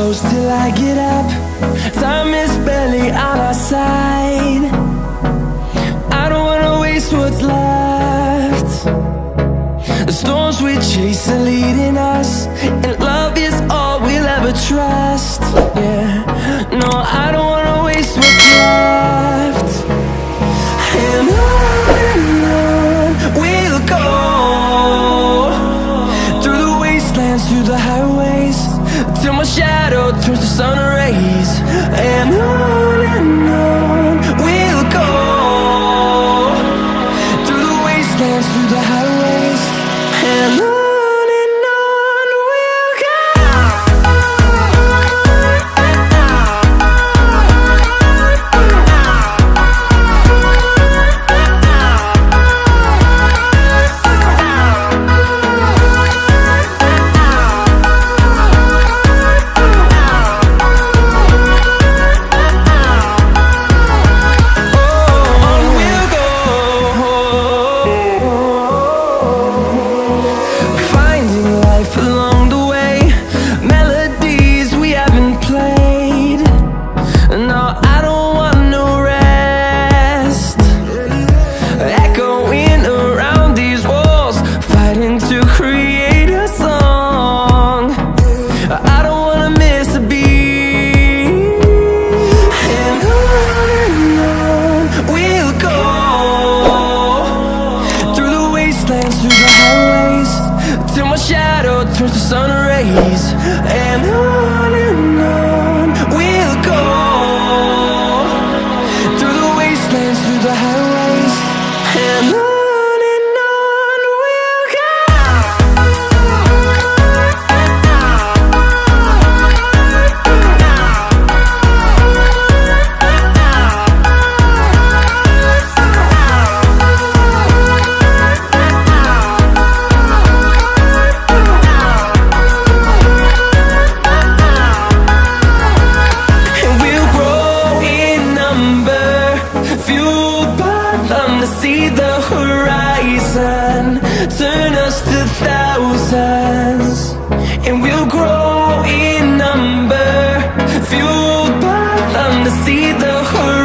close till I get up. Time is barely on our side. I don't wanna waste what's left. The storms we chase are leading us, and love is all we'll ever trust. Yeah, no, I don't wanna waste what's left. And on we'll go, through the wastelands, through the highways, till my shadow turns to sun rays. And on we'll go, through the wastelands, through the highways, and on we'll go. Along the way, melodies we haven't played. No, I don't want no rest. Echoing around these walls, fighting to create a song. I don't wanna miss a beat. And on we'll go, through the wastelands, through the highways, till my shadow turns to sun rays. And on we'll go, through the wastelands, through the highways, and on we'll go. See the horizon, turn us to thousands, and we'll grow in number, fueled by them to see the horizon.